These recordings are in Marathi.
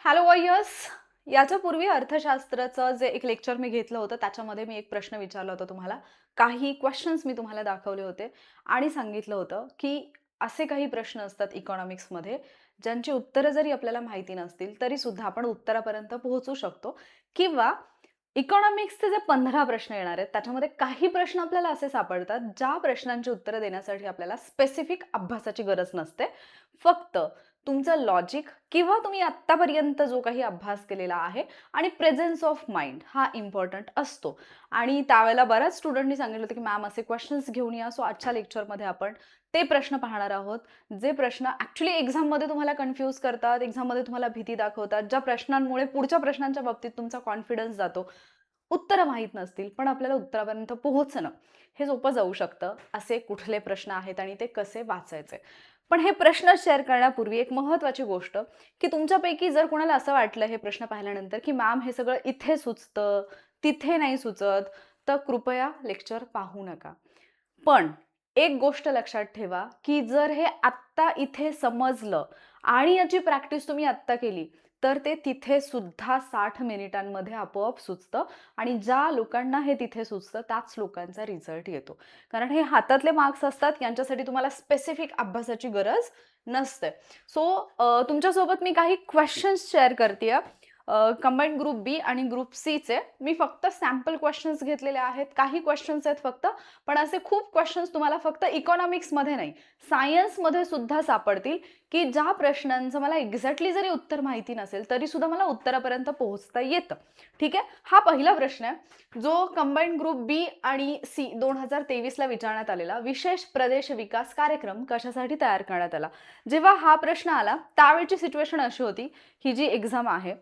Hello warriors. याच्यापूर्वी अर्थशास्त्राचं जे एक लेक्चर मी घेतलं होतं त्याच्यामध्ये मी एक प्रश्न विचारला होता तुम्हाला. काही क्वेश्चन्स मी तुम्हाला दाखवले होते आणि सांगितलं होतं की असे काही प्रश्न असतात इकॉनॉमिक्समध्ये ज्यांची उत्तरं जरी आपल्याला माहिती नसतील तरी सुद्धा आपण उत्तरापर्यंत पोहोचू शकतो. किंवा इकॉनॉमिक्सचे जे 15 प्रश्न येणार आहेत त्याच्यामध्ये काही प्रश्न आपल्याला असे सापडतात ज्या प्रश्नांची उत्तरं देण्यासाठी आपल्याला स्पेसिफिक अभ्यासाची गरज नसते. फक्त तुमचं लॉजिक किंवा तुम्ही आत्तापर्यंत जो काही अभ्यास केलेला आहे आणि प्रेझेन्स ऑफ माइंड हा इम्पॉर्टंट असतो. आणि त्यावेळेला बऱ्याच स्टुडंटनी सांगितलं होतं की मॅम असे क्वेश्चन्स घेऊन या. सो आजच्या लेक्चरमध्ये आपण ते प्रश्न पाहणार आहोत जे प्रश्न ॲक्च्युली एक्झाममध्ये तुम्हाला कन्फ्यूज करतात, एक्झाममध्ये तुम्हाला भीती दाखवतात, ज्या प्रश्नांमुळे पुढच्या प्रश्नांच्या बाबतीत तुमचा कॉन्फिडन्स जातो. उत्तरं माहीत नसतील पण आपल्याला उत्तरापर्यंत पोहोचणं हे सोपं जाऊ शकतं. असे कुठले प्रश्न आहेत आणि ते कसे वाचायचे. पण हे प्रश्न शेअर करण्यापूर्वी एक महत्त्वाची गोष्ट की तुमच्यापैकी जर कोणाला असं वाटलं हे प्रश्न पाहिल्यानंतर की मॅम हे सगळं इथे सुचतं, तिथे नाही सुचत, तर कृपया लेक्चर पाहू नका. पण एक गोष्ट लक्षात ठेवा की जर हे आत्ता इथे समजलं आणि याची प्रॅक्टिस तुम्ही आत्ता केली तर ते तिथे सुद्धा 60 मिनिटांमध्ये आपोआप सुचतं. आणि ज्या लोकांना हे तिथे सुचतं त्याच लोकांचा रिझल्ट येतो. कारण हे हातातले मार्क्स असतात, यांच्यासाठी तुम्हाला स्पेसिफिक अभ्यासाची गरज नसते. सो तुमच्यासोबत मी काही क्वेश्चन्स शेअर करते कंबाईंड ग्रुप बी आणि ग्रुप सीचे. मी फक्त सॅम्पल क्वेश्चन्स घेतलेले आहेत, काही क्वेश्चन्स आहेत फक्त. पण असे खूप क्वेश्चन्स तुम्हाला फक्त इकॉनॉमिक्समध्ये नाही, सायन्समध्ये सुद्धा सापडतील की ज्या प्रश्नांचं मला एक्झॅक्टली जरी उत्तर माहिती नसेल तरी सुद्धा मला उत्तरापर्यंत पोहोचता येतं. ठीक आहे. हा पहिला प्रश्न आहे जो कंबाईंड ग्रुप बी आणि सी 2023ला विचारण्यात आलेला. विशेष प्रदेश विकास कार्यक्रम कशासाठी तयार करण्यात आला. जेव्हा हा प्रश्न आला त्यावेळची सिच्युएशन अशी होती, ही जी एक्झाम आहे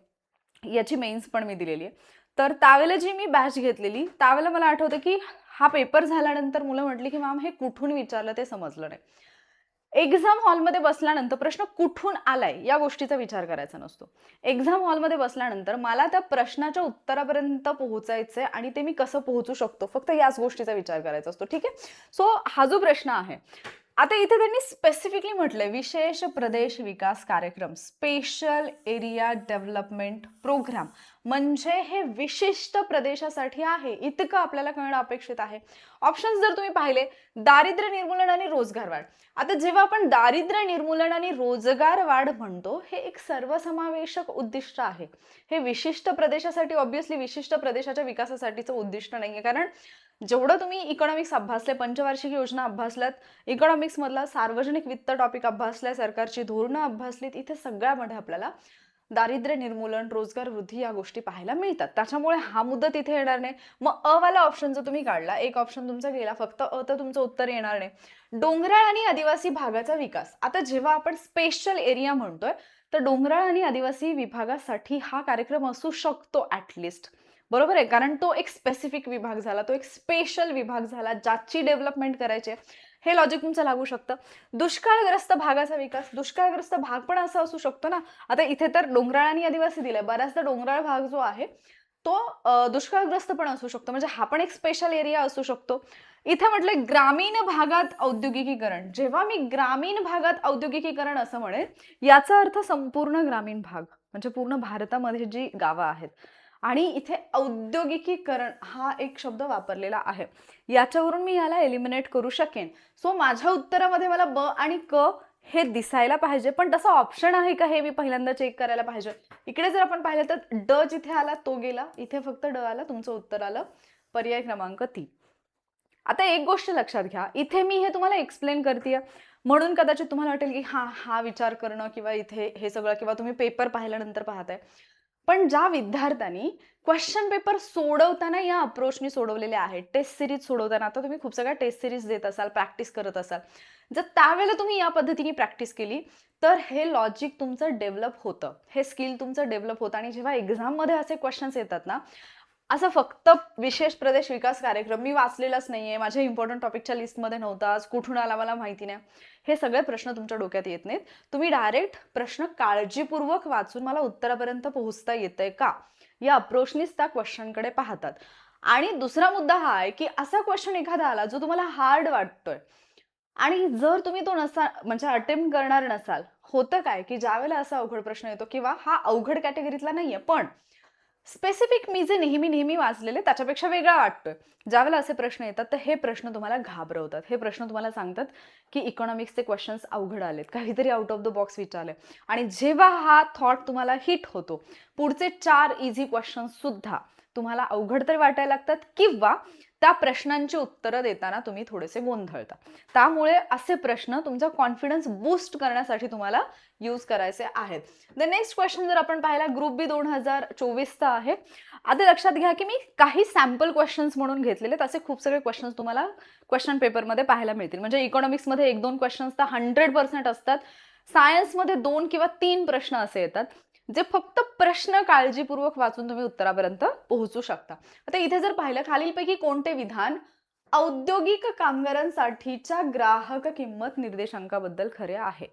याची मेन्स पण मी दिलेली आहे. तर त्यावेळेला जी मी बॅच घेतलेली त्यावेळेला मला आठवतं की हा पेपर झाल्यानंतर मुलं म्हटली की मॅम हे कुठून विचारलं ते समजलं नाही. एक्झाम हॉलमध्ये बसल्यानंतर प्रश्न कुठून आलाय या गोष्टीचा विचार करायचा नसतो. एक्झाम हॉलमध्ये बसल्यानंतर मला त्या प्रश्नाच्या उत्तरापर्यंत पोहोचायचंय आणि ते मी कसं पोहोचू शकतो, फक्त याच गोष्टीचा विचार करायचा असतो. ठीक आहे. सो हा जो प्रश्न आहे आता इथे त्यांनी स्पेसिफिकली म्हटलंय विशेष प्रदेश विकास कार्यक्रम, स्पेशल एरिया डेव्हलपमेंट प्रोग्राम. म्हणजे हे विशिष्ट प्रदेशासाठी आहे इतकं आपल्याला कळणं अपेक्षित आहे. ऑप्शन्स जर तुम्ही पाहिले, दारिद्र्य निर्मूलन आणि रोजगार वाढ. आता जेव्हा आपण दारिद्र्य निर्मूलन आणि रोजगार वाढ म्हणतो हे एक सर्वसमावेशक उद्दिष्ट आहे. हे विशिष्ट प्रदेशासाठी ऑब्व्हियसली विशिष्ट प्रदेशाच्या विकासासाठीचं उद्दिष्ट नाहीये. कारण जेवढं तुम्ही इकॉनॉमिक्स अभ्यासले, पंचवार्षिक योजना अभ्यासल्यात, इकॉनॉमिक्स मधला सार्वजनिक वित्त टॉपिक अभ्यासलाय, सरकारची धोरणं अभ्यासलीत, इथे सगळ्यामध्ये आपल्याला दारिद्र्य निर्मूलन, रोजगार वृद्धी या गोष्टी पाहायला मिळतात. त्याच्यामुळे हा मुद्दा तिथे येणार नाही. मग अ वाला ऑप्शन जर तुम्ही काढला, एक ऑप्शन तुमचा गेला, फक्त अ तर तुमचं उत्तर येणार नाही. डोंगराळ आणि आदिवासी भागाचा विकास. आता जेव्हा आपण स्पेशल एरिया म्हणतोय तर डोंगराळ आणि आदिवासी विभागासाठी हा कार्यक्रम असू शकतो ऍटलिस्ट. बरोबर आहे. कारण तो एक स्पेसिफिक विभाग झाला, तो एक स्पेशल विभाग झाला ज्याची डेव्हलपमेंट करायची आहे. हे लॉजिक तुमचं लागू शकतं. दुष्काळग्रस्त भागाचा विकास. दुष्काळग्रस्त भाग पण असा असू शकतो ना. आता इथे तर डोंगराळ आणि आदिवासी दिलाय, बऱ्याचदा डोंगराळ भाग जो आहे तो दुष्काळग्रस्त पण असू शकतो. म्हणजे हा पण एक स्पेशल एरिया असू शकतो. इथे म्हटलंय ग्रामीण भागात औद्योगिकीकरण. जेव्हा मी ग्रामीण भागात औद्योगिकीकरण असं म्हणेन, याचा अर्थ संपूर्ण ग्रामीण भाग म्हणजे पूर्ण भारतामध्ये जी गावं आहेत. आणि इथे औद्योगिकीकरण हा एक शब्द वापरलेला आहे. याच्यावरून मी याला एलिमिनेट करू शकेन. सो माझ्या उत्तरामध्ये मला ब आणि क हे दिसायला पाहिजे, पण तसा ऑप्शन आहे का हे मी पहिल्यांदा चेक करायला पाहिजे. इकडे जर आपण पाहिलं तर ड जिथे आला तो गेला, इथे फक्त ड आला, तुमचं उत्तर आलं पर्याय क्रमांक 3. आता एक गोष्ट लक्षात घ्या, इथे मी हे तुम्हाला एक्सप्लेन करतेय म्हणून कदाचित तुम्हाला वाटेल की हा विचार करणं किंवा इथे हे सगळं किंवा तुम्ही पेपर पाहिल्यानंतर पाहताय. पण ज्या विद्यार्थ्यांनी क्वेश्चन पेपर सोडवताना या अप्रोचनी सोडवलेले आहेत, टेस्ट सिरीज सोडवताना, आता तुम्ही खूप सगळ्या टेस्ट सिरीज देत असाल, प्रॅक्टिस करत असाल, जर त्यावेळेला तुम्ही या पद्धतीने प्रॅक्टिस केली तर हे लॉजिक तुमचं डेव्हलप होतं, हे स्किल तुमचं डेव्हलप होतं. आणि जेव्हा एक्झाममध्ये असे क्वेश्चन्स येतात ना, असं फक्त विशेष प्रदेश विकास कार्यक्रम मी वाचलेलाच नाहीये, माझ्या इम्पॉर्टंट टॉपिकच्या लिस्टमध्ये नव्हताच, कुठून आला मला माहिती नाही, हे सगळे प्रश्न तुमच्या डोक्यात येत नाहीत. तुम्ही डायरेक्ट प्रश्न काळजीपूर्वक वाचून मला उत्तरापर्यंत पोहोचता येतंय का या अप्रोचनीच त्या क्वेश्चनकडे पाहतात. आणि दुसरा मुद्दा हा आहे की असा क्वेश्चन एखादा आला जो तुम्हाला हार्ड वाटतोय, आणि जर तुम्ही तो म्हणजे अटेम्प्ट करणार नसाल, होतं काय की ज्यावेळेला असा अवघड प्रश्न येतो किंवा हा अवघड कॅटेगरीतला नाहीये, पण स्पेसिफिक मी जे नेहमी वाचलेले त्याच्यापेक्षा वेगळा वाटतोय. ज्यावेळेला असे प्रश्न येतात, तर हे प्रश्न तुम्हाला घाबरवतात. हे प्रश्न तुम्हाला सांगतात, की इकॉनॉमिक्सचे क्वेश्चन्स अवघड आलेत. काहीतरी आउट ऑफ द बॉक्स विचारलंय. आणि जेव्हा हा थॉट तुम्हाला हिट होतो, पुढचे 4 ईझी क्वेश्चन्स सुद्धा तुम्हाला अवघड तरी वाटायला लागतात किंवा त्या प्रश्नांची उत्तरं देताना तुम्ही थोडेसे गोंधळता. त्यामुळे असे प्रश्न तुमचा कॉन्फिडन्स बूस्ट करण्यासाठी तुम्हाला यूज करायचे आहेत. द नेक्स्ट क्वेश्चन जर आपण पाहिला ग्रुप बी 2024चा आहे. आधी लक्षात घ्या की मी काही सॅम्पल क्वेश्चन्स म्हणून घेतलेले, तसे खूप सगळे क्वेश्चन्स तुम्हाला क्वेश्चन पेपरमध्ये पाहायला मिळतील. म्हणजे इकॉनॉमिक्समध्ये 1-2 क्वेश्चन्स तर 100% असतात. सायन्समध्ये 2 किंवा 3 प्रश्न असे येतात, जे फक्त प्रश्न काळजीपूर्वक वाचून तुम्ही उत्तरापर्यंत पोहोचू शकता. आता इथे जर पाहिलं, खालीलपैकी कोणते विधान औद्योगिक कामगारांसाठीच्या ग्राहक किंमत निर्देशांकाबद्दल खरे आहे?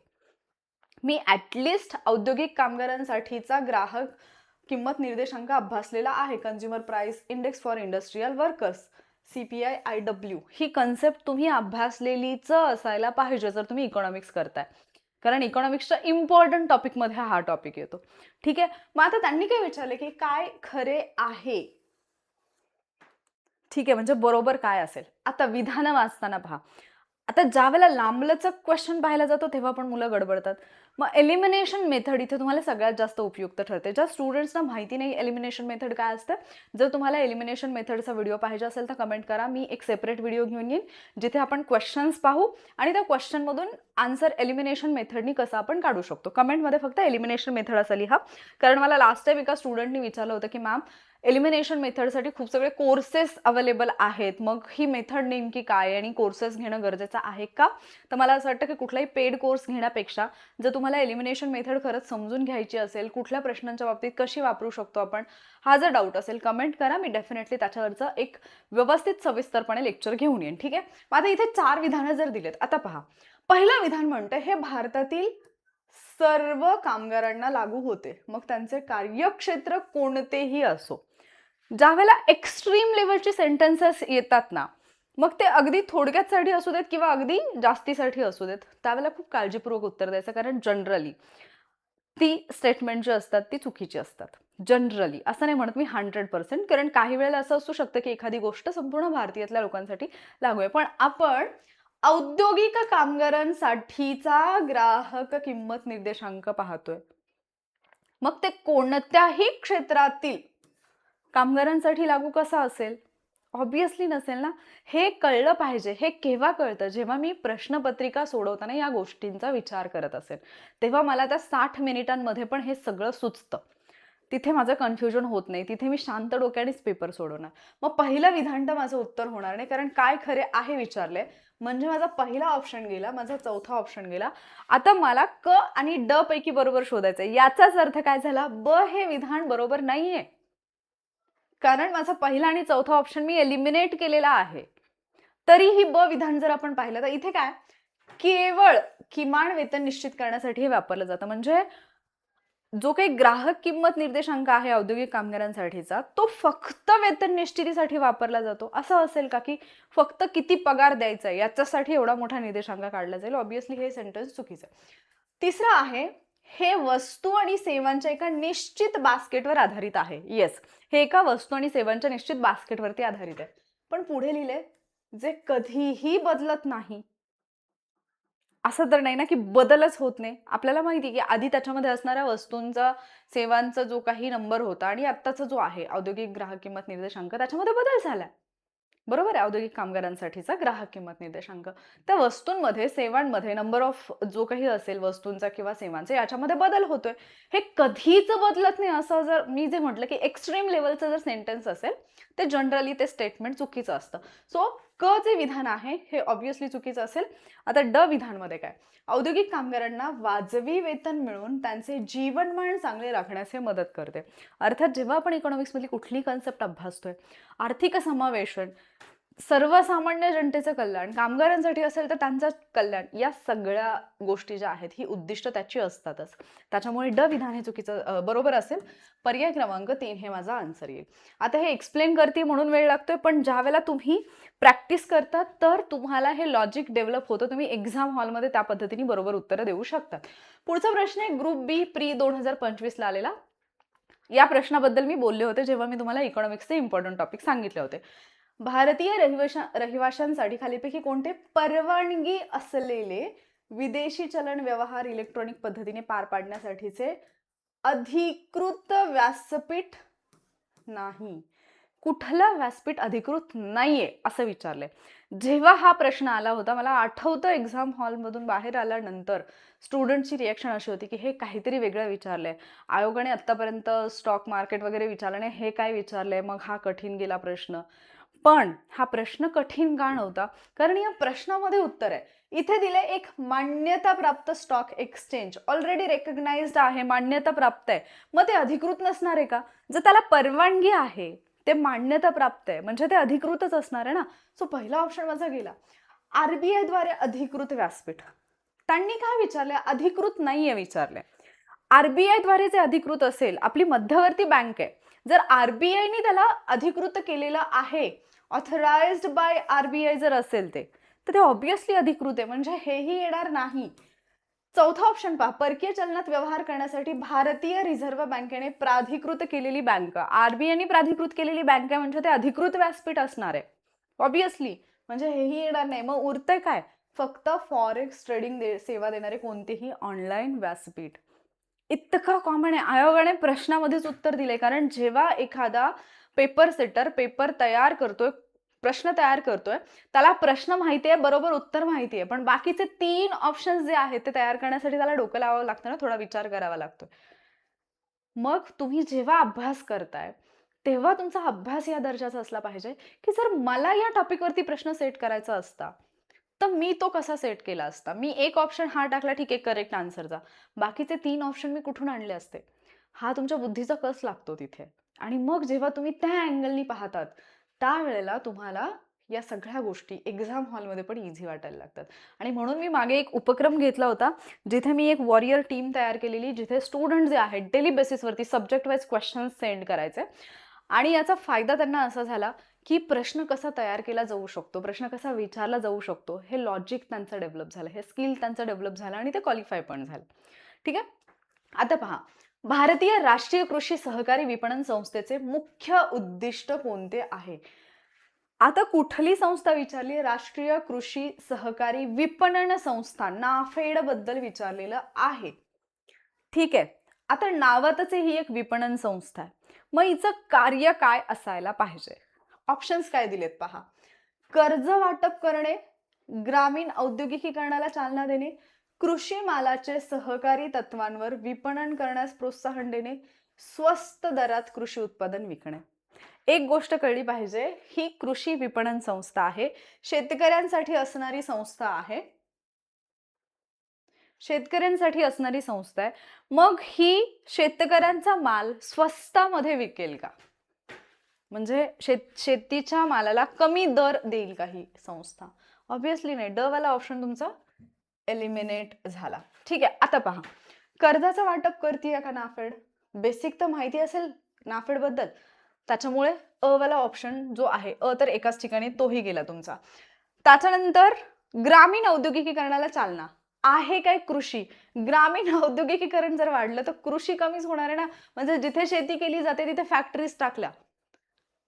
मी ॲटलिस्ट औद्योगिक कामगारांसाठीचा ग्राहक किंमत निर्देशांक अभ्यासलेला आहे. Consumer price index for industrial workers, CPI-IW. He concept तुम्ही अभ्यासलेलीच असायला पाहिजे जर तुम्ही इकॉनॉमिक्स करताय, कारण इकॉनॉमिक्सच्या इम्पॉर्टंट टॉपिकमध्ये हा टॉपिक येतो. ठीक आहे. मग आता त्यांनी काय विचारले की काय खरे आहे? ठीक आहे, म्हणजे बरोबर काय असेल? आता विधानं वाचताना पहा. आता ज्यावेळेला लांबलचक क्वेश्चन पाहायला जातो तेव्हा पण मुलं गडबडतात. मग एलिमिनेशन मेथड इथे तुम्हाला सगळ्यात जास्त उपयुक्त ठरते. ज्या स्टुडंट्सना माहिती नाही एलिमिनेशन मेथड काय असतं, जर तुम्हाला एलिमिनेशन मेथडचा व्हिडिओ पाहिजे असेल तर कमेंट करा. मी एक सेपरेट व्हिडिओ घेऊन येईन, जिथे आपण क्वेश्चन्स पाहू आणि त्या क्वेश्चनमधून आन्सर एलिमिनेशन मेथडनी कसं आपण काढू शकतो. कमेंटमध्ये फक्त एलिमिनेशन मेथड असं लिहा, कारण मला लास्ट टाइम एका स्टुडंटनी विचारलं होतं की मॅम एलिमिनेशन मेथडसाठी खूप सगळे कोर्सेस अवेलेबल आहेत, मग ही मेथड नेमकी काय आणि कोर्सेस घेणं गरजेचं आहे का? तर मला असं वाटतं की कुठलाही पेड कोर्स घेण्यापेक्षा जर तुम्हाला एलिमिनेशन मेथड खरंच समजून घ्यायची असेल, कुठल्या प्रश्नांच्या बाबतीत कशी वापरू शकतो आपण, हा जर डाऊट असेल कमेंट करा. मी डेफिनेटली त्याच्यावरचं एक व्यवस्थित सविस्तरपणे लेक्चर घेऊन येईन. ठीक आहे. मग आता इथे 4 विधानं जर दिलेत, आता पहा. पहिलं विधान म्हणतं हे भारतातील सर्व कामगारांना लागू होते, मग त्यांचे कार्यक्षेत्र कोणतेही असो. ज्यावेळेला एक्स्ट्रीम लेवलचे सेंटेन्सेस येतात ना, मग ते अगदी थोडक्यातसाठी असू देत किंवा अगदी जास्तीसाठी असू देत, त्यावेळेला खूप काळजीपूर्वक उत्तर द्यायचं, कारण जनरली ती स्टेटमेंट जी असतात ती चुकीची असतात. जनरली असं नाही म्हणत मी 100%, कारण काही वेळेला असं असू शकतं की एखादी गोष्ट संपूर्ण भारतीयातल्या लोकांसाठी लागू आहे. पण आपण औद्योगिक कामगारांसाठीचा ग्राहक किंमत निर्देशांक पाहतोय. मग ते कोणत्याही क्षेत्रातील कामगारांसाठी लागू कसा असेल? ऑब्व्हियसली नसेल ना. हे कळलं पाहिजे. हे केव्हा कळतं? जेव्हा मी प्रश्नपत्रिका सोडवताना या गोष्टींचा विचार करत असेल. तेव्हा मला त्या 60 मिनिटांमध्ये पण हे सगळं सुचतं. तिथे माझं कन्फ्युजन होत नाही. तिथे मी शांत डोक्यानेच पेपर सोडवणार. मग पहिलं विधान तर माझं उत्तर होणार नाही, कारण काय खरे आहे विचारलंय. म्हणजे माझा पहिला ऑप्शन गेला, माझा चौथा ऑप्शन गेला. आता मला क आणि ड पैकी बरोबर शोधायचंय. याचाच अर्थ काय झाला? ब हे विधान बरोबर नाहीये. कारण माझा पहिला आणि चौथा ऑप्शन मी एलिमिनेट केलेला आहे. तरीही ब विधान जर आपण पाहिलं तर इथे काय, केवळ किमान वेतन निश्चित करण्यासाठी हे वापरलं जातं. म्हणजे जो काही ग्राहक किंमत निर्देशांक आहे औद्योगिक कामगारांसाठीचा, तो फक्त वेतन निश्चितीसाठी वापरला जातो. असं असेल का की फक्त किती पगार द्यायचा आहे याच्यासाठी एवढा मोठा निर्देशांक काढला जाईल? ऑब्व्हियसली हे सेंटेन्स चुकीचं आहे. तिसरं आहे, हे वस्तू आणि सेवांच्या एका निश्चित बास्केटवर आधारित आहे. येस, हे एका वस्तू आणि सेवांच्या निश्चित बास्केटवरती आधारित आहे. पण पुढे लिहिलंय, जे कधीही बदलत नाही. असं तर नाही ना की बदलच होत नाही. आपल्याला माहिती आहे की आधी त्याच्यामध्ये असणाऱ्या वस्तूंचा, सेवांचा जो काही नंबर होता आणि आत्ताचा जो आहे औद्योगिक ग्राहक किंमत निर्देशांक, त्याच्यामध्ये बदल झाला. बरोबर आहे. औद्योगिक कामगारांसाठीचा ग्राहक किंमत निर्देशांक. त्या वस्तूंमध्ये, सेवांमध्ये नंबर ऑफ जो काही असेल वस्तूंचा किंवा सेवांचा, याच्यामध्ये बदल होतोय. हे कधीच बदलत नाही असं जर मी जे म्हटलं की एक्स्ट्रीम लेवलचं जर सेंटेन्स असेल, ते जनरली ते स्टेटमेंट चुकीचं असतं. सो क जे विधान आहे हे ऑब्व्हियसली चुकीचं असेल. आता ड विधानमध्ये काय? औद्योगिक कामगारांना वाजवी वेतन मिळून त्यांचे जीवनमान चांगले राखण्यास हे मदत करते. अर्थात जेव्हा आपण इकॉनॉमिक्समधली कुठली कन्सेप्ट अभ्यासतोय, आर्थिक समावेशन सर्वसामान्य जनतेचं कल्याण, कामगारांसाठी असेल तर त्यांचं कल्याण, या सगळ्या गोष्टी ज्या आहेत ही उद्दिष्ट त्याची असतातच. त्याच्यामुळे ड विधान हे चुकीचं बरोबर असेल. पर्याय क्रमांक 3 हे माझा आन्सर येईल. आता हे एक्सप्लेन करते म्हणून वेळ लागतोय, पण ज्यावेळेला तुम्ही प्रॅक्टिस करता तर तुम्हाला हे लॉजिक डेव्हलप होतं. तुम्ही एक्झाम हॉलमध्ये त्या पद्धतीने बरोबर उत्तरं देऊ शकता. पुढचा प्रश्न आहे ग्रुप बी प्री 2025 ला आलेला. या प्रश्नाबद्दल मी बोलले होते जेव्हा मी तुम्हाला इकॉनॉमिक्सचे इम्पॉर्टंट टॉपिक सांगितले होते. भारतीय रहिवाशांसाठी खालीपैकी कोणते परवानगी असलेले विदेशी चलन व्यवहार इलेक्ट्रॉनिक पद्धतीने पार पाडण्यासाठीचे अधिकृत व्यासपीठ नाही? कुठलं व्यासपीठ अधिकृत नाहीये असं विचारलंय. जेव्हा हा प्रश्न आला होता मला आठवतं, एक्झाम हॉलमधून बाहेर आल्यानंतर स्टुडंटची रिॲक्शन अशी होती की हे काहीतरी वेगळं विचारलंय, आयोगाने आत्तापर्यंत स्टॉक मार्केट वगैरे विचारलं नाही, हे काय विचारलंय, मग हा कठीण गेला प्रश्न. पण हा प्रश्न कठीण का नव्हता? कारण या प्रश्नामध्ये उत्तर आहे. इथे दिले एक मान्यताप्राप्त स्टॉक एक्सचेंज, ऑलरेडी रेकग्नाइज्ड आहे, मान्यता प्राप्त आहे. मग ते अधिकृत नसणार आहे का? जर त्याला परवानगी आहे, ते मान्यता प्राप्त आहे, म्हणजे ते अधिकृतच असणार आहे ना. सो पहिला ऑप्शन माझा गेला. आरबीआय द्वारे अधिकृत व्यासपीठ, त्यांनी काय विचारले? अधिकृत नाहीये विचारले. आरबीआय द्वारे जे अधिकृत असेल, आपली मध्यवर्ती बँक आहे, जर आरबीआयने त्याला अधिकृत केलेलं आहे, ऑथराइज्ड बाय आरबीआय जर असेल तर ते ऑब्विसली अधिकृत आहे, म्हणजे हेही येणार नाही. चौथा ऑप्शन पहा, परकीय चलनात व्यवहार करण्यासाठी भारतीय रिझर्व्ह बँकेने प्राधिकृत केलेली बँक, आरबीआयने प्राधिकृत केलेली बँक आहे, म्हणजे ते अधिकृत व्यासपीठ असणार आहे ऑब्विसली, म्हणजे हेही येणार नाही. मग उरतंय काय? फक्त फॉरेक्स ट्रेडिंग सेवा देणारे कोणतेही ऑनलाईन व्यासपीठ. इतका कॉमन आहे. आयोगाने प्रश्नामध्येच उत्तर दिले, कारण जेव्हा एखादा पेपर सेटर पेपर तयार करतोय, प्रश्न तयार करतोय, त्याला प्रश्न माहिती आहे, बरोबर उत्तर माहिती आहे, पण बाकीचे 3 ऑप्शन्स जे आहेत ते तयार करण्यासाठी त्याला डोकं लावावं लागतं ना, थोडा विचार करावा लागतो. मग तुम्ही जेव्हा अभ्यास करताय तेव्हा तुमचा अभ्यास या दर्जाचा असला पाहिजे की जर मला या टॉपिकवरती प्रश्न सेट करायचा असता तर मी तो कसा सेट केला असता. मी एक ऑप्शन हा टाकला, ठीक आहे, करेक्ट आन्सरचा, बाकीचे 3 ऑप्शन मी कुठून आणले असते? हा तुमच्या बुद्धीचा कस लागतो तिथे. आणि मग जेव्हा तुम्ही त्या अँगलनी पाहतात त्यावेळेला तुम्हाला या सगळ्या गोष्टी एक्झाम हॉलमध्ये पण इझी वाटायला लागतात. आणि म्हणून मी मागे एक उपक्रम घेतला होता जिथे मी एक वॉरियर टीम तयार केलेली, जिथे स्टुडंट जे आहेत डेली बेसिसवरती सब्जेक्ट वाईज क्वेश्चन्स सेंड करायचे. आणि याचा फायदा त्यांना असा झाला की प्रश्न कसा तयार केला जाऊ शकतो, प्रश्न कसा विचारला जाऊ शकतो, हे लॉजिक त्यांचं डेव्हलप झालं, हे स्किल त्यांचं डेव्हलप झालं आणि ते क्वालिफाय पण झालं. ठीक आहे. आता पहा, भारतीय राष्ट्रीय कृषी सहकारी विपणन संस्थेचे मुख्य उद्दिष्ट कोणते आहे? आता कुठली संस्था विचारली? राष्ट्रीय कृषी सहकारी विपणन संस्था, नाफेड बद्दल विचारलेलं आहे. ठीक आहे. आता नावातच ही एक विपणन संस्था आहे, मग हिचं कार्य काय असायला पाहिजे? ऑप्शन्स काय दिलेत पहा. कर्ज वाटप करणे, ग्रामीण औद्योगिकीकरणाला चालना देणे, कृषी मालाचे सहकारी तत्वांवर विपणन करण्यास प्रोत्साहन देणे, स्वस्त दरात कृषी उत्पादन विकणे. एक गोष्ट कळली पाहिजे, ही कृषी विपणन संस्था आहे, शेतकऱ्यांसाठी असणारी संस्था आहे, शेतकऱ्यांसाठी असणारी संस्था आहे. मग ही शेतकऱ्यांचा माल स्वस्तामध्ये विकेल का? म्हणजे शेतीच्या मालाला कमी दर देईल का ही संस्था? ऑब्विसली नाही. ड वाला ऑप्शन तुमचा एलिमिनेट झाला. ठीक आहे. आता पहा, कर्जाचं वाटप करतीये का नाफेड? बेसिक तर माहिती असेल नाफेड बद्दल, त्याच्यामुळे अ वाला ऑप्शन जो आहे, अ तर एकाच ठिकाणी तोही गेला तुमचा. त्याच्यानंतर ग्रामीण औद्योगिकीकरणाला चालना आहे काय? कृषी. ग्रामीण औद्योगिकीकरण जर वाढलं तर कृषी कमीच होणार आहे ना. म्हणजे जिथे शेती केली जाते तिथे फॅक्टरीज टाकल्या,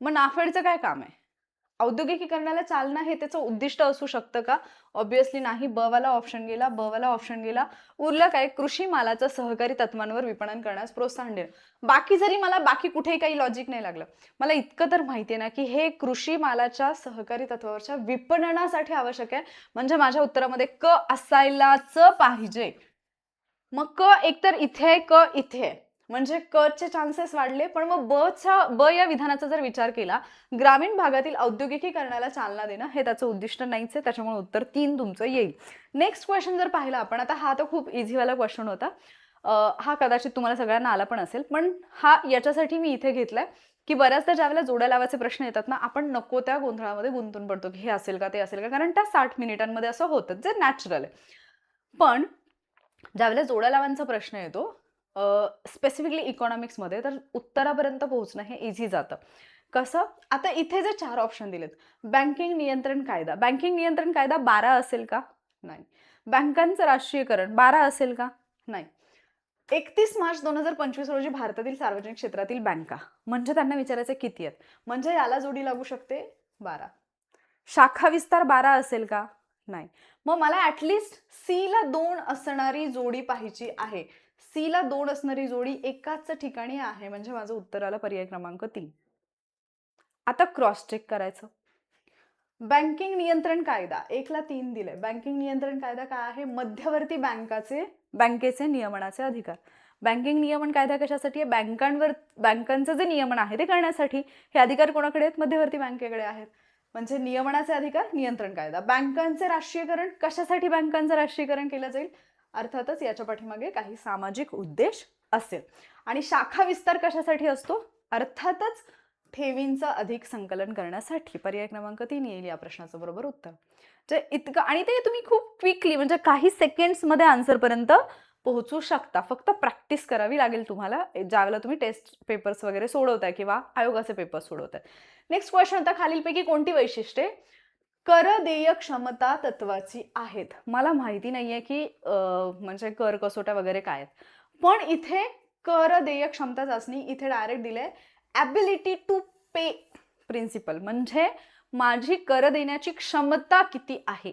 मग नाफेडचं काय काम आहे? औद्योगिकीकरणाला चालना हे त्याचं उद्दिष्ट असू शकतं का? ऑब्विसली नाही. ब वाला ऑप्शन गेला, ब वाला ऑप्शन गेला. उरलं काय? कृषी मालाचं सहकारी तत्वांवर विपणन करण्यास प्रोत्साहन देणं. बाकी जरी मला बाकी कुठेही काही लॉजिक नाही लागलं, मला इतकं तर माहिती आहे ना की हे कृषी मालाच्या सहकारी तत्वावरच्या विपणनासाठी आवश्यक आहे, म्हणजे माझ्या उत्तरामध्ये क असायलाच पाहिजे. मग क एकतर इथे, क इथे, म्हणजे क चे चान्सेस वाढले. पण मग ब या विधानाचा जर विचार केला, ग्रामीण भागातील औद्योगिकीकरणाला चालना देणं हे त्याचं उद्दिष्ट नाहीच आहे, त्याच्यामुळे उत्तर 3 तुमचं येईल. नेक्स्ट क्वेश्चन जर पाहिला आपण, आता हा तर खूप इझीवाला क्वेश्चन होता, हा कदाचित तुम्हाला सगळ्यांना आला पण असेल, पण हा याच्यासाठी मी इथे घेतलाय की बऱ्याचदा ज्यावेळेला जोड्या लावायचे प्रश्न येतात ना, आपण नको त्या गोंधळामध्ये गुंतून पडतो, की हे असेल का, ते असेल का, कारण त्या 60 मिनिटांमध्ये असं होतं, जे नॅचरल आहे. पण ज्यावेळेला जोड्या लावांचा प्रश्न येतो, स्पेसिफिकली इकॉनॉमिक्समध्ये, तर उत्तरापर्यंत पोहोचणं हे इझी जातं. कसं? आता इथे जे 4 ऑप्शन दिलेत, बँकिंग नियंत्रण कायदा. बँकिंग नियंत्रण कायदा 12 असेल का? नाही. बँकांचं राष्ट्रीयकरण 12 असेल का? नाही. 31 मार्च 2025 रोजी भारतातील सार्वजनिक क्षेत्रातील बँका, म्हणजे त्यांना विचारायचे किती आहेत? म्हणजे याला जोडी लागू शकते 12. शाखा विस्तार 12 असेल का? नाही. मग मला ऍटलिस्ट सी ला 2 असणारी जोडी पाहिजे आहे. सी ला 2 असणारी जोडी एकाच ठिकाणी आहे, म्हणजे माझं उत्तर आलं पर्याय क्रमांक 3. आता क्रॉस चेक करायचं. बँकिंग नियंत्रण कायदा 1 ला 3 दिलंय. बँकिंग नियंत्रण कायदा काय आहे? मध्यवर्ती बँकेचे नियमनाचे अधिकार. बँकिंग नियमन कायदा कशासाठी आहे? बँकांचं जे नियमन आहे ते करण्यासाठी. हे अधिकार कोणाकडे आहेत? मध्यवर्ती बँकेकडे आहेत. म्हणजे नियमनाचे अधिकार, नियंत्रण कायदा. बँकांचे राष्ट्रीयकरण, कशासाठी बँकांचं राष्ट्रीयकरण केलं जाईल? अर्थातच याच्या पाठीमागे काही सामाजिक उद्देश असेल. आणि शाखा विस्तार कशासाठी असतो? अर्थातच ठेवींचं अधिक संकलन करण्यासाठी. पर्याय क्रमांक 3 येईल या प्रश्नाचं बरोबर उत्तर. जे इतकं, आणि ते तुम्ही खूप क्विकली, म्हणजे काही सेकंड्समध्ये आन्सरपर्यंत पोहोचू शकता. फक्त प्रॅक्टिस करावी लागेल तुम्हाला ज्यावेळेला तुम्ही टेस्ट पेपर्स वगैरे सोडवताय किंवा आयोगाचे पेपर्स सोडवताय. नेक्स्ट क्वेश्चन होता, खालीलपैकी कोणती वैशिष्ट्ये कर देय क्षमता तत्वाची आहेत? मला माहिती नाहीये की म्हणजे कर कसोट्या वगैरे काय आहेत, पण इथे कर देय क्षमता चाचणी इथे डायरेक्ट दिले ॲबिलिटी टू पे प्रिन्सिपल, म्हणजे माझी कर देण्याची क्षमता किती आहे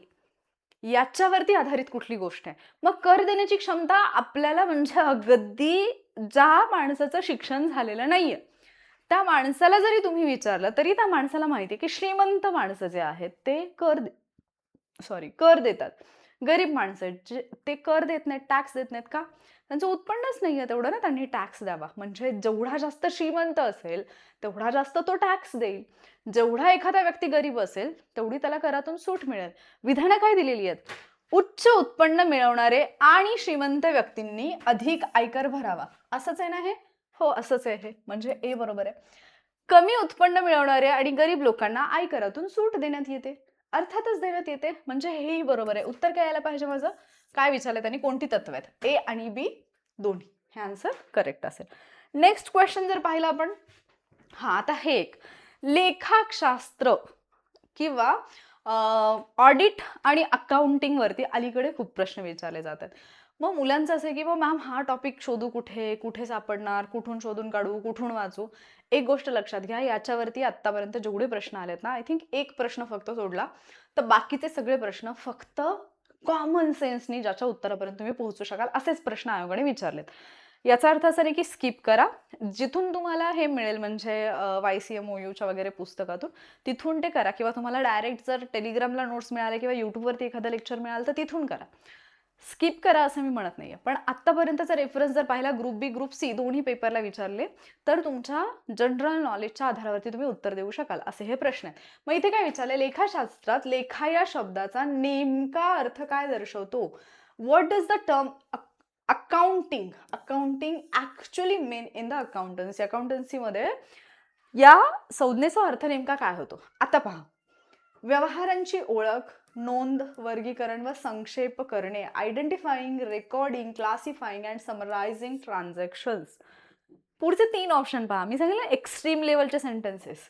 याच्यावरती आधारित कुठली गोष्ट आहे. मग कर देण्याची क्षमता आपल्याला, म्हणजे अगदी ज्या माणसाचं शिक्षण झालेलं नाहीये त्या माणसाला जरी तुम्ही विचारलं तरी त्या माणसाला माहिती आहे की श्रीमंत माणसं जे आहेत ते कर देतात. गरीब माणसं जे ते कर देत नाहीत, टॅक्स देत नाहीत का? त्यांचं उत्पन्नच नाहीये तेवढं ना, त्यांनी टॅक्स द्यावा. म्हणजे जेवढा जास्त श्रीमंत असेल तेवढा जास्त तो टॅक्स देईल. जेवढा एखादा व्यक्ती गरीब असेल तेवढी त्याला करातून सूट मिळेल. विधानं काय दिलेली आहेत? उच्च उत्पन्न मिळवणारे आणि श्रीमंत व्यक्तींनी अधिक आयकर भरावा. असंच आहे ना हे? हो, असंच आहे हे. म्हणजे ए बरोबर आहे. कमी उत्पन्न मिळवणारे आणि गरीब लोकांना आयकरातून सूट देण्यात येते. अर्थातच देण्यात येते, म्हणजे हेही बरोबर आहे. उत्तर काय यायला पाहिजे माझं? काय विचारलं त्यांनी, कोणती तत्व आहेत? ए आणि बी दोन्ही. हे आन्सर करेक्ट असेल. नेक्स्ट क्वेश्चन जर पाहिलं आपण, आता हे एक लेखाशास्त्र किंवा ऑडिट आणि अकाउंटिंग वरती अलीकडे खूप प्रश्न विचारले जातात. मग मुलांचं असं आहे की मॅम हा टॉपिक शोधू कुठे सापडणार, कुठून शोधून काढू, कुठून वाचू? एक गोष्ट लक्षात घ्या, याच्यावरती आतापर्यंत जेवढे प्रश्न आलेत ना, आय थिंक एक प्रश्न फक्त सोडला, तर बाकीचे सगळे प्रश्न फक्त कॉमन सेन्सनी ज्याच्या उत्तरापर्यंत तुम्ही पोहोचू शकाल असेच प्रश्न आयोगाने विचारलेत. याचा अर्थ असा नाही की स्किप करा. जिथून तुम्हाला हे मिळेल, म्हणजे YCMOUच्या वगैरे पुस्तकातून, तिथून ते करा. किंवा तुम्हाला डायरेक्ट जर टेलिग्रामला नोट्स मिळाले किंवा युट्यूबवरती एखादं लेक्चर मिळालं तर तिथून करा. स्किप करा असं मी म्हणत नाहीये. पण आतापर्यंतचा रेफरन्स जर पाहिला, ग्रुप बी ग्रुप सी दोन्ही पेपरला विचारले, तर तुमच्या जनरल नॉलेजच्या आधारावरती तुम्ही उत्तर देऊ शकाल असे हे प्रश्न आहेत. मग इथे काय विचारले? लेखाशास्त्रात लेखा या शब्दाचा नेमका अर्थ काय दर्शवतो? What does the term accounting actually mean in the accountancy? अकाउंटन्सीमध्ये या संज्ञेचा अर्थ नेमका काय होतो? आता पहा, व्यवहारांची ओळख, नोंद, वर्गीकरण व संक्षेप करणे, identifying, recording, classifying and summarising transactions. पुढचे 3 ऑप्शन पहा. मी सांगितलं एक्स्ट्रीम लेवलचे सेंटेन्सेस.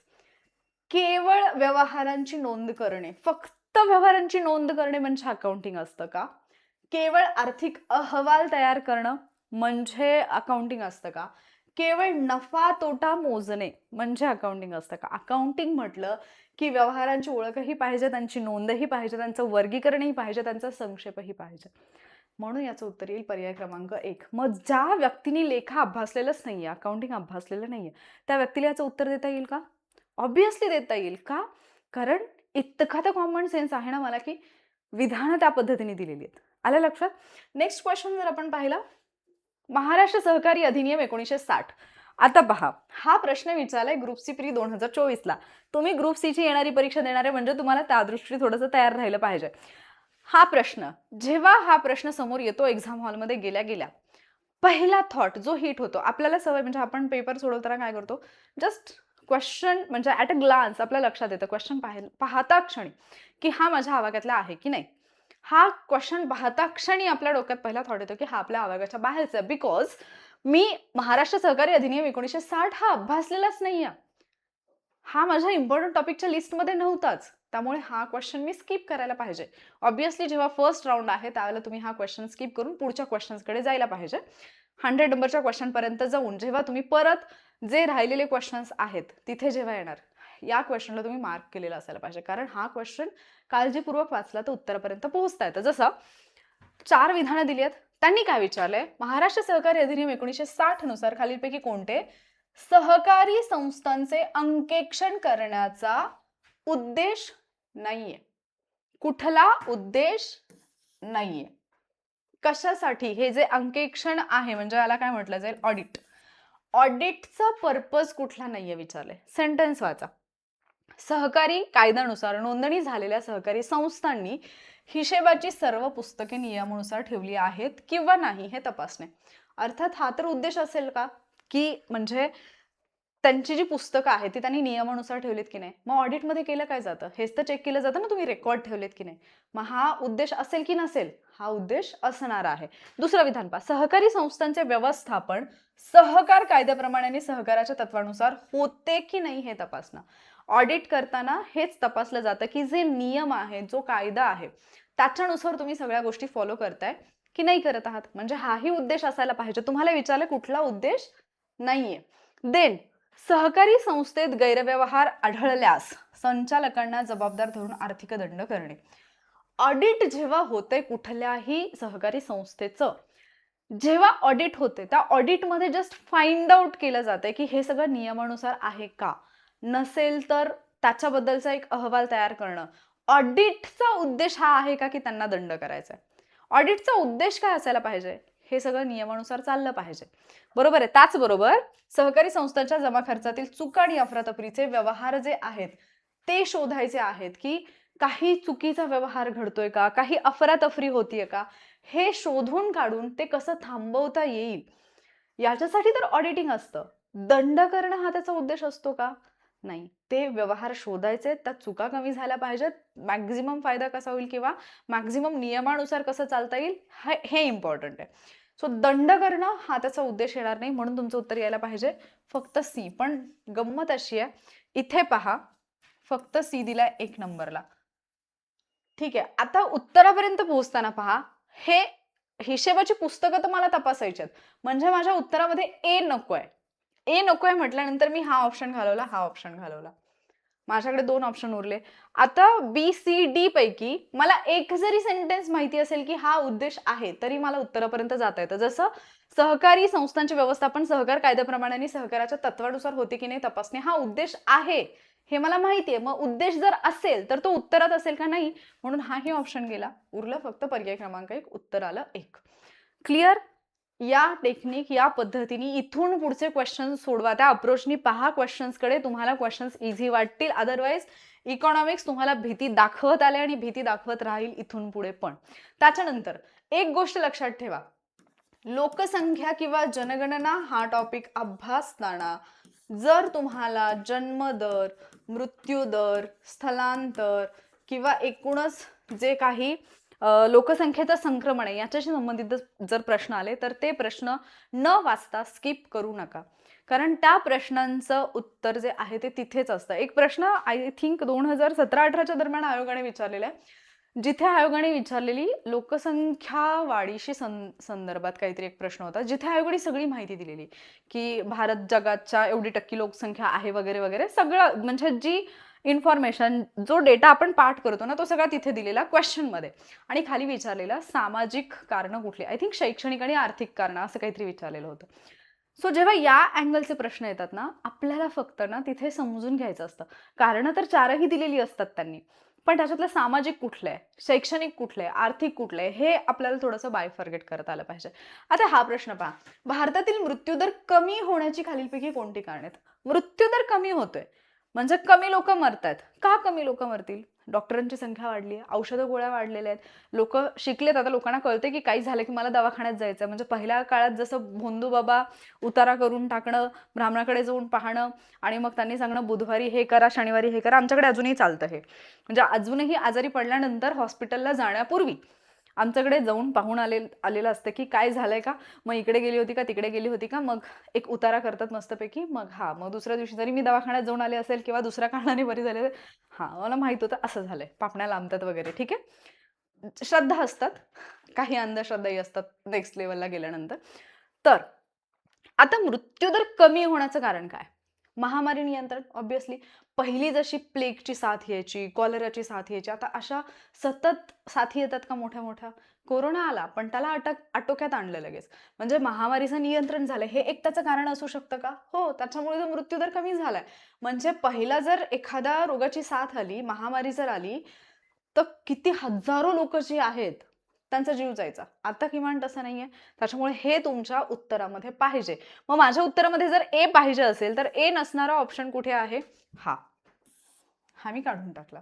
केवळ व्यवहारांची नोंद करणे, फक्त व्यवहारांची नोंद करणे म्हणजे अकाउंटिंग असतं का? केवळ आर्थिक अहवाल तयार करणं म्हणजे अकाउंटिंग असतं का? केवळ नफा तोटा मोजणे म्हणजे अकाउंटिंग असतं का? अकाउंटिंग म्हटलं की व्यवहारांची ओळखही पाहिजे, त्यांची नोंदही पाहिजे, त्यांचं वर्गीकरणही पाहिजे, त्यांचा संक्षेपही पाहिजे. म्हणून याचं उत्तर येईल पर्याय क्रमांक 1. मग ज्या व्यक्तीने लेखा अभ्यासलेलंच नाहीये, अकाउंटिंग अभ्यासलेलं नाहीये, त्या व्यक्तीला याचं उत्तर देता येईल का? ऑब्व्हियसली देता येईल. का? कारण इतका तर कॉमन सेन्स आहे ना मला की विधानं त्या पद्धतीने दिलेली आहेत. आलं लक्षात? नेक्स्ट क्वेश्चन जर आपण पाहिला, महाराष्ट्र सहकारी अधिनियम 1960. आता पहा, हा प्रश्न विचारलाय ग्रुप सी प्री 2024 ला. तुम्ही ग्रुप सी ची येणारी परीक्षा देणार आहे, म्हणजे तुम्हाला त्या दृष्टीने थोडंसं तयार राहिलं पाहिजे. जेव्हा हा प्रश्न समोर येतो एक्झाम हॉलमध्ये गेल्या पहिला थॉट जो हिट होतो, आपल्याला सवय, म्हणजे आपण पेपर सोडवताना काय करतो, जस्ट क्वेश्चन म्हणजे ॲट अ ग्लान्स आपल्या लक्षात येतं क्वेश्चन पाहता क्षणी की हा माझ्या आवाक्यातला आहे की नाही. हा क्वेश्चन पाहता क्षणी आपल्या डोक्यात पहिला थॉट येतो की हा आपल्या आवाक्याच्या बाहेरचा आहे. बिकॉज मी महाराष्ट्र सहकारी अधिनियम 1960 हा अभ्यासलेलाच नाहीये. हा माझ्या इम्पॉर्टंट टॉपिकच्या लिस्टमध्ये नव्हताच. त्यामुळे हा क्वेश्चन मी स्किप करायला पाहिजे. ऑब्व्हियसली जेव्हा फर्स्ट राउंड आहे त्यावेळेला तुम्ही हा क्वेश्चन स्किप करून पुढच्या क्वेश्चन्सकडे जायला पाहिजे. 100 नंबरच्या क्वेश्चनपर्यंत जाऊन जेव्हा तुम्ही परत जे राहिलेले क्वेश्चन्स आहेत तिथे जेव्हा येणार, या क्वेश्चनला तुम्ही मार्क केलेला असायला पाहिजे. कारण हा क्वेश्चन काळजीपूर्वक वाचला तर उत्तरापर्यंत पोहोचता येतं. जसं 4 विधानं दिली आहेत. त्यांनी काय विचारलंय? महाराष्ट्र सहकारी अधिनियम 1960 नुसार खालीलपैकी कोणते सहकारी संस्थांचे अंकेक्षण करण्याचा उद्देश नाहीये? कुठला उद्देश नाहीये? कशासाठी? हे जे अंकेक्षण आहे म्हणजे याला काय म्हटलं जाईल? ऑडिट. ऑडिटचा पर्पज कुठला नाहीये विचारलंय. सेंटेन्स वाचा. सहकारी कायद्यानुसार नोंदणी झालेल्या सहकारी संस्थांनी हिशेबाची सर्व पुस्तके नियमानुसार ठेवली आहेत किंवा नाही हे तपासणे. अर्थात हा तर उद्देश असेल का की म्हणजे त्यांची जी पुस्तकं आहेत ती त्यांनी नियमानुसार ठेवलीत की नाही. मग ऑडिटमध्ये केलं काय जातं? हेच तर चेक केलं जातं ना तुम्ही रेकॉर्ड ठेवलेत की नाही. मग हा उद्देश असेल की नसेल? हा उद्देश असणार आहे. दुसरं विधान पहा. सहकारी संस्थांचे व्यवस्थापन सहकार कायद्याप्रमाणे आणि सहकाराच्या तत्वानुसार होते की नाही हे तपासणं. ऑडिट करताना हेच तपासलं जातं की जे नियम आहे, जो कायदा आहे त्याच्यानुसार तुम्ही सगळ्या गोष्टी फॉलो करताय की नाही करत आहात. म्हणजे हाही उद्देश असायला पाहिजे. तुम्हाला विचारलं कुठला उद्देश नाहीये. देन सहकारी संस्थेत गैरव्यवहार आढळल्यास संचालकांना जबाबदार धरून आर्थिक दंड करणे. ऑडिट जेव्हा होते कुठल्याही सहकारी संस्थेचं, जेव्हा ऑडिट होते त्या ऑडिटमध्ये जस्ट फाइंड आउट केलं जाते की हे सगळं नियमानुसार आहे का. नसेल तर त्याच्याबद्दलचा एक अहवाल तयार करणं. ऑडिटचा उद्देश हा आहे का की त्यांना दंड करायचा आहे. ऑडिटचा उद्देश काय असायला पाहिजे? हे सगळं नियमानुसार चाललं पाहिजे. बरोबर आहे. त्याचबरोबर सहकारी संस्थांच्या जमा खर्चातील चूक आणि अफरातफरीचे व्यवहार जे आहेत ते शोधायचे आहेत की काही चुकीचा व्यवहार घडतोय का, काही अफरातफरी होतीये का, हे शोधून काढून ते कसं थांबवता येईल याच्यासाठी तर ऑडिटिंग असतं. दंड करणं हा त्याचा उद्देश असतो का? नाही. ते व्यवहार शोधायचे, त्यात चुका कमी झाल्या पाहिजेत, मॅक्झिमम फायदा कसा होईल किंवा मॅक्झिमम नियमानुसार कसं चालता येईल हे इम्पॉर्टंट आहे. सो दंड करणं हा त्याचा उद्देश येणार नाही. म्हणून तुमचं उत्तर यायला पाहिजे फक्त सी. पण गंमत अशी आहे, इथे पहा फक्त सी दिलाय 1 नंबरला. ठीक आहे. आता उत्तरापर्यंत पोहोचताना पहा, हे हिशेबाची पुस्तकं तर मला तपासायची आहेत. म्हणजे माझ्या उत्तरामध्ये ए नकोय. ए नकोय म्हटल्यानंतर मी हा ऑप्शन घालवला, हा ऑप्शन घालवला. माझ्याकडे 2 ऑप्शन उरले. आता बी, सी, डी पैकी मला एक जरी सेंटेन्स माहिती असेल की हा उद्देश आहे, तरी मला उत्तरापर्यंत जाता येतं. जसं सहकारी संस्थांचे व्यवस्थापन सहकार कायद्याप्रमाणे आणि सहकाराच्या तत्वानुसार होते की नाही तपासणे हा उद्देश आहे. हे मला माहिती आहे. मग उद्देश जर असेल तर तो उत्तरात असेल का नाही, म्हणून हाही ऑप्शन गेला. उरलं फक्त पर्याय क्रमांक 1. उत्तर आलं 1. क्लिअर? या टेक्निक या पद्धतीने इथून पुढचे क्वेश्चन सोडवा. त्या अप्रोचनी पहा क्वेश्चन्सकडे. तुम्हाला क्वेश्चन्स इझी वाटतील. अदरवाईज इकॉनॉमिक्स तुम्हाला भीती दाखवत आले आणि भीती दाखवत राहील इथून पुढे पण. त्याच्यानंतर एक गोष्ट लक्षात ठेवा. लोकसंख्या किंवा जनगणना हा टॉपिक अभ्यासताना जर तुम्हाला जन्मदर, मृत्यूदर, स्थलांतर किंवा एकूणच जे काही लोकसंख्येचं संक्रमण आहे याच्याशी संबंधित जर प्रश्न आले तर ते प्रश्न न वाचता स्किप करू नका. कारण त्या प्रश्नांचं उत्तर जे आहे ते तिथेच असतं. एक प्रश्न आय थिंक 2017-18च्या दरम्यान आयोगाने विचारलेला आहे. जिथे आयोगाने विचारलेली लोकसंख्या वाढीशी संदर्भात काहीतरी एक प्रश्न होता. जिथे आयोगाने सगळी माहिती दिलेली की भारत जगाच्या एवढी टक्के लोकसंख्या आहे वगैरे वगैरे सगळं म्हणजे जी इन्फॉर्मेशन जो डेटा आपण पाठ करतो ना तो सगळा तिथे दिलेला क्वेश्चनमध्ये. आणि खाली विचारलेला सामाजिक कारणं कुठली, आय थिंक शैक्षणिक आणि आर्थिक कारणं असं काहीतरी विचारलेलं होतं. सो जेव्हा या अँगलचे प्रश्न येतात ना आपल्याला फक्त ना तिथे समजून घ्यायचं असतं. कारणं तर 4ही दिलेली असतात त्यांनी, पण त्याच्यातलं सामाजिक कुठलं आहे, शैक्षणिक कुठलं आहे, आर्थिक कुठलं आहे हे आपल्याला थोडंसं बायफर्गेट करता आलं पाहिजे. आता हा प्रश्न पहा. भारतातील मृत्यूदर कमी होण्याची खालीलपैकी कोणती कारणं आहेत? मृत्यूदर कमी होतोय म्हणजे कमी लोकं मरतायत. का कमी लोकं मरतील? डॉक्टरांची संख्या वाढली आहे, औषधं गोळ्या वाढलेल्या आहेत. लोकं शिकलेत, आता लोकांना कळतंय की काही झालं की मला दवाखान्यात जायचंय. म्हणजे पहिल्या काळात जसं भोंदू बाबा उतारा करून टाकणं, ब्राह्मणाकडे जाऊन पाहणं आणि मग त्यांनी सांगणं बुधवारी हे करा, शनिवारी हे करा. आमच्याकडे अजूनही चालतं हे. म्हणजे अजूनही आजारी पडल्यानंतर हॉस्पिटलला जाण्यापूर्वी आमच्याकडे जाऊन पाहून आलेलं असतं की काय झालंय का? मग इकडे गेली होती का? तिकडे गेली होती का? मग एक उतारा करतात मस्तपैकी. मग हां, मग दुसऱ्या दिवशी जरी मी दवाखान्यात जाऊन आले असेल किंवा दुसऱ्या कारणाने बरी झाली असेल, हां, मला माहीत होतं असं झालंय. पापण्या लांबतात वगैरे, ठीक आहे. श्रद्धा असतात. काही अंधश्रद्धाही असतात नेक्स्ट लेव्हलला गेल्यानंतर. तर आता मृत्यूदर कमी होण्याचं कारण काय? महामारी नियंत्रण ऑब्व्हियसली. पहिली जशी प्लेगची साथ यायची, कॉलराची साथ यायची, आता अशा सतत साथी येतात का मोठ्या-मोठ्या? कोरोना आला, पण त्याला आटोक्यात आणलं लगेच. म्हणजे महामारीचं नियंत्रण झालं. हे एक त्याचं कारण असू शकतं का? हो, त्याच्यामुळे तो मृत्यूदर कमी झालाय. म्हणजे पहिला जर एखाद्या रोगाची साथ आली, महामारी जर आली, तर किती हजारो लोकं जी आहेत, त्यांचा जीव जायचा. आता किमान तसं नाहीये. त्याच्यामुळे हे तुमच्या उत्तरामध्ये पाहिजे. मग माझ्या उत्तरामध्ये जर ए पाहिजे असेल, तर ए नसणारा ऑप्शन कुठे आहे? हा. हा मी काढून टाकला.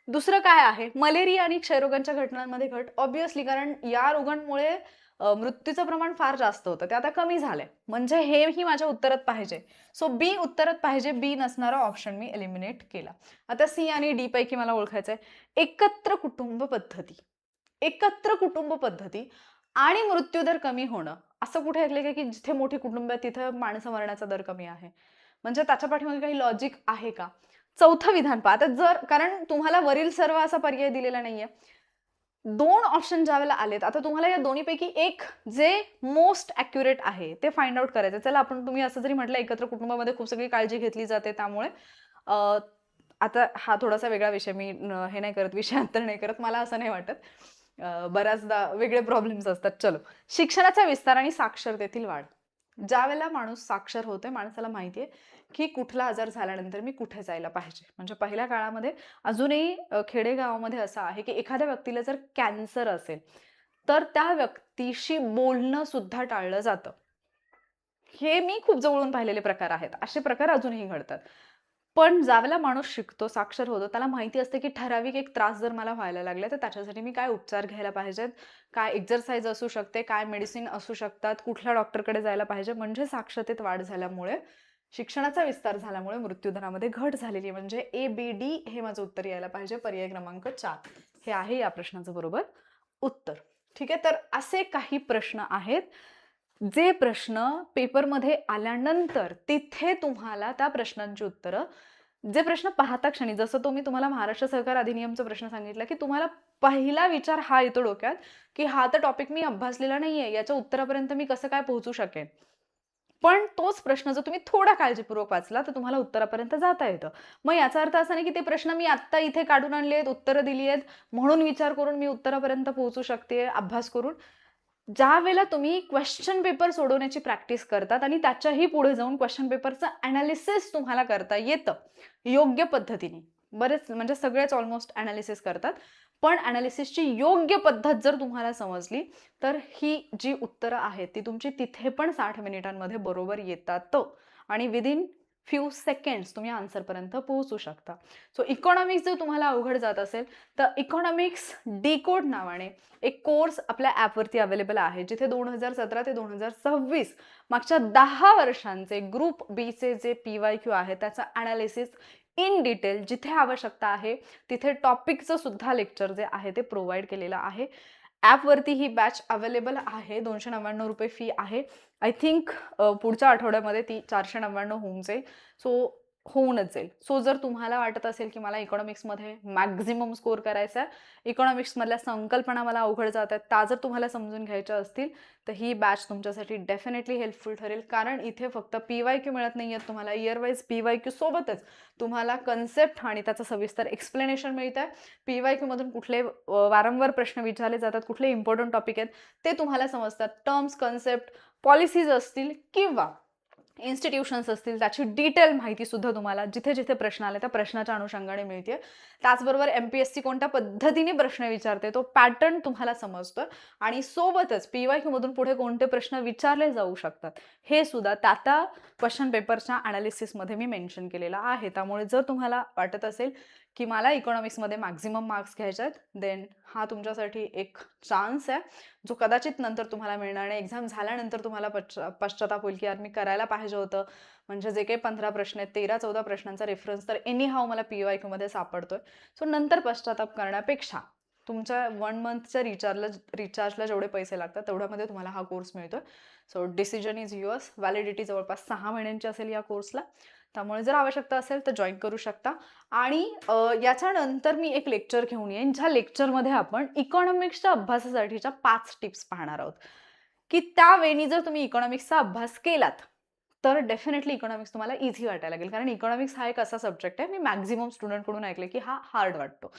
दुसरं काय आहे? मलेरिया आणि क्षयरोगांच्या घटनांमध्ये घट. ऑब्व्हियसली, कारण या रोगांमुळे मृत्यूचं प्रमाण फार जास्त होतं. ते आता कमी झालंय. म्हणजे हेही माझ्या उत्तरात पाहिजे. सो बी उत्तरात पाहिजे. बी नसणारा ऑप्शन मी एलिमिनेट केला. आता सी आणि डी पैकी मला ओळखायचंय. एकत्र कुटुंब पद्धती. एकत्र कुटुंब पद्धती आणि मृत्यूदर कमी होणं. असं कुठे ऐकलंय का, की जिथे मोठी कुटुंब आहे तिथे माणसं मरण्याचा दर कमी आहे? म्हणजे त्याच्या पाठीमागे काही लॉजिक आहे का? चौथं विधान पहा. आता जर, कारण तुम्हाला वरील सर्व असा पर्याय दिलेला नाहीये. 2 ऑप्शन ज्यावेळेला आलेत, आता तुम्हाला या दोन्हीपैकी एक जे मोस्ट ॲक्युरेट आहे ते फाइंड आउट करायचं. चला, आपण तुम्ही असं जरी म्हटलं एकत्र कुटुंबामध्ये खूप सगळी काळजी घेतली जाते त्यामुळे अ, आता हा थोडासा वेगळा विषय, मी हे नाही करत, विषयांतर नाही करत. मला असं नाही वाटत. बऱ्याचदा वेगळे प्रॉब्लेम्स असतात. चलो. शिक्षणाचा विस्तार आणि साक्षरतेतील वाढ. ज्यावेळेला माणूस साक्षर होतोय, माणसाला माहिती आहे की कुठला आजार झाल्यानंतर मी कुठे जायला पाहिजे. म्हणजे पहिल्या काळामध्ये अजूनही खेडेगावामध्ये असं आहे की एखाद्या व्यक्तीला जर कॅन्सर असेल, तर त्या व्यक्तीशी बोलणं सुद्धा टाळलं जातं. हे मी खूप जवळून पाहिलेले प्रकार आहेत. असे प्रकार अजूनही घडतात. पण ज्यावेळेला माणूस शिकतो, साक्षर होतो, त्याला माहिती असते की ठराविक एक त्रास जर मला व्हायला लागला, तर त्याच्यासाठी मी काय उपचार घ्यायला पाहिजेत, काय एक्सरसाइज असू शकते, काय मेडिसिन असू शकतात, कुठल्या डॉक्टरकडे जायला पाहिजे. म्हणजे साक्षरतेत वाढ झाल्यामुळे, शिक्षणाचा विस्तार झाल्यामुळे मृत्यूदरामध्ये घट झालेली आहे. म्हणजे ए, बी, डी हे माझं उत्तर यायला पाहिजे. पर्याय क्रमांक 4 हे आहे या प्रश्नाचं बरोबर उत्तर. ठीक आहे. तर असे काही प्रश्न आहेत, जे प्रश्न पेपरमध्ये आल्यानंतर तिथे तुम्हाला त्या प्रश्नांची उत्तरं, जे प्रश्न पाहता क्षणी, जसं तो मी तुम्हाला महाराष्ट्र सहकार अधिनियमचा प्रश्न सांगितला, की तुम्हाला पहिला विचार हा येतो डोक्यात, की हा तर टॉपिक मी अभ्यासलेला नाहीये, याच्या उत्तरापर्यंत मी कसं काय पोहोचू शकेन? पण तोच प्रश्न जर तुम्ही थोडा काळजीपूर्वक वाचला, तर तुम्हाला उत्तरापर्यंत जाता येतं. मग याचा अर्थ असा नाही, की ते प्रश्न मी आत्ता इथे काढून आणले आहेत, उत्तरं दिली आहेत, म्हणून विचार करून मी उत्तरापर्यंत पोहोचू शकते अभ्यास करून. ज्यावेळेला तुम्ही क्वेश्चन पेपर सोडवण्याची प्रॅक्टिस करतात आणि त्याच्याही पुढे जाऊन क्वेश्चन पेपरचं एनालिसिस तुम्हाला करता येतं योग्य पद्धतीने. बरेच, म्हणजे सगळेच ऑलमोस्ट एनालिसिस करतात. पण एनालिसिसची योग्य पद्धत जर तुम्हाला समजली, तर ही जी उत्तरं आहेत ती तुमची तिथे पण 60 मिनिटांमध्ये बरोबर येतात आणि विदिन फ्यू सेकंड्स तुम्ही आन्सरपर्यंत पोहोचू शकता. सो इकॉनॉमिक्स जर तुम्हाला अवघड जात असेल, तर इकॉनॉमिक्स डिकोड नावाने एक कोर्स आपल्या ॲपवरती अवेलेबल आहे, जिथे 2017 ते 2026 मागच्या 10 वर्षांचे ग्रुप बीचे जे PYQ आहे त्याचं ॲनालिसिस इन डिटेल, जिथे आवश्यकता आहे तिथे टॉपिकचं सुद्धा लेक्चर जे आहे ते प्रोव्हाइड केलेलं आहे. ॲपवरती ही बॅच अवेलेबल आहे. ₹299 फी आहे. आय थिंक पुढच्या आठवड्यामध्ये ती 499 होऊन जाईल. सो होऊनच जाईल. सो जर तुम्हाला वाटत असेल की मला इकॉनॉमिक्समध्ये मॅक्झिमम स्कोर करायचा आहे, इकॉनॉमिक्समधल्या संकल्पना मला अवघड जात आहेत, त्या जर तुम्हाला समजून घ्यायच्या असतील, तर ही बॅच तुमच्यासाठी डेफिनेटली हेल्पफुल ठरेल. कारण इथे फक्त PYQ मिळत नाही आहेत तुम्हाला, इयर वाईज PYQ सोबतच तुम्हाला कन्सेप्ट आणि त्याचं सविस्तर एक्सप्लेनेशन मिळतं आहे. PYQमधून कुठले वारंवार प्रश्न विचारले जातात, कुठले इम्पॉर्टंट टॉपिक आहेत ते तुम्हाला समजतात. टर्म्स, कन्सेप्ट, पॉलिसीज असतील किंवा इन्स्टिट्यूशन्स असतील त्याची डिटेल माहिती सुद्धा तुम्हाला जिथे जिथे प्रश्न आले त्या प्रश्नाच्या अनुषंगाने मिळते. त्याचबरोबर MPSC कोणत्या पद्धतीने प्रश्न विचारते तो पॅटर्न तुम्हाला समजतोय आणि सोबतच PYQ मधून पुढे कोणते प्रश्न विचारले जाऊ शकतात हे सुद्धा त्या क्वेश्चन पेपरच्या अनालिसिसमध्ये मी मेन्शन केलेलं आहे. त्यामुळे जर तुम्हाला वाटत असेल की मला इकॉनॉमिक्समध्ये मॅक्झिमम मार्क्स घ्यायचे आहेत, देन हा तुमच्यासाठी एक चान्स आहे जो कदाचित नंतर तुम्हाला मिळणार नाही. एक्झाम झाल्यानंतर तुम्हाला पश्चाताप होईल की यार मी करायला पाहिजे होतं. म्हणजे जे काही 15 प्रश्न आहेत 13-14 प्रश्नांचा रेफरन्स तर एनी हाव मला PYQ मध्ये सापडतोय. सो नंतर पश्चाताप करण्यापेक्षा तुमच्या 1 मंथच्या रिचार्जला जेवढे पैसे लागतात तेवढ्यामध्ये तुम्हाला हा कोर्स मिळतोय. So decision is yours. Validity जवळपास 6 महिन्यांची असेल या कोर्सला. त्यामुळे जर आवश्यकता असेल तर जॉईन करू शकता. आणि याच्यानंतर मी एक लेक्चर घेऊन येईन ज्या लेक्चरमध्ये आपण इकॉनॉमिक्सच्या अभ्यासासाठीच्या 5 टिप्स पाहणार आहोत की त्या वेळी जर तुम्ही इकॉनॉमिक्सचा अभ्यास केलात तर डेफिनेटली इकॉनॉमिक्स तुम्हाला इझी वाटायला लागेल. कारण इकॉनॉमिक्स हा एक असा सब्जेक्ट आहे मी मॅक्झिमम स्टुडंटकडून ऐकले की हा हार्ड वाटतो.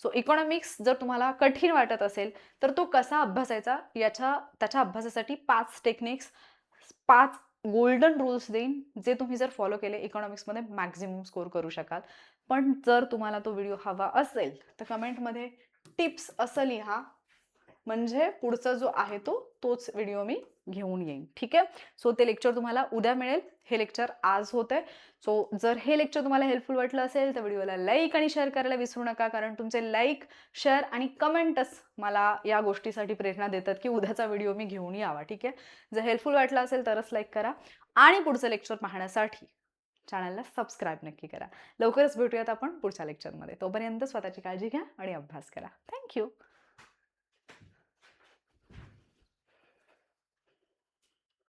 सो इकॉनॉमिक्स जर तुम्हाला कठीण वाटत असेल तर तो कसा अभ्यासायचा त्याच्या अभ्यासासाठी 5 टेक्निक्स, 5 गोल्डन रूल्स देईन जे तुम्ही जर फॉलो केले इकॉनॉमिक्समध्ये मॅक्झिमम स्कोर करू शकाल. पण जर तुम्हाला तो व्हिडिओ हवा असेल तर कमेंटमध्ये टिप्स असं लिहा म्हणजे पुढचा जो आहे तोच व्हिडिओ मी घेऊन येईन. ठीक आहे. सो ते लेक्चर तुम्हाला उद्या मिळेल. हे लेक्चर आज होतंय. सो जर हे लेक्चर तुम्हाला हेल्पफुल वाटलं असेल तर व्हिडिओला लाईक आणि शेअर करायला विसरू नका. कारण तुमचे लाईक, शेअर आणि कमेंटच मला या गोष्टीसाठी प्रेरणा देतात की उद्याचा व्हिडिओ मी घेऊन यावा. ठीक आहे. जर हेल्पफुल वाटलं असेल तरच लाईक करा आणि पुढचं लेक्चर पाहण्यासाठी चॅनलला सबस्क्राईब नक्की करा. लवकरच भेटूयात आपण पुढच्या लेक्चरमध्ये. तोपर्यंत स्वतःची काळजी घ्या आणि अभ्यास करा. थँक्यू.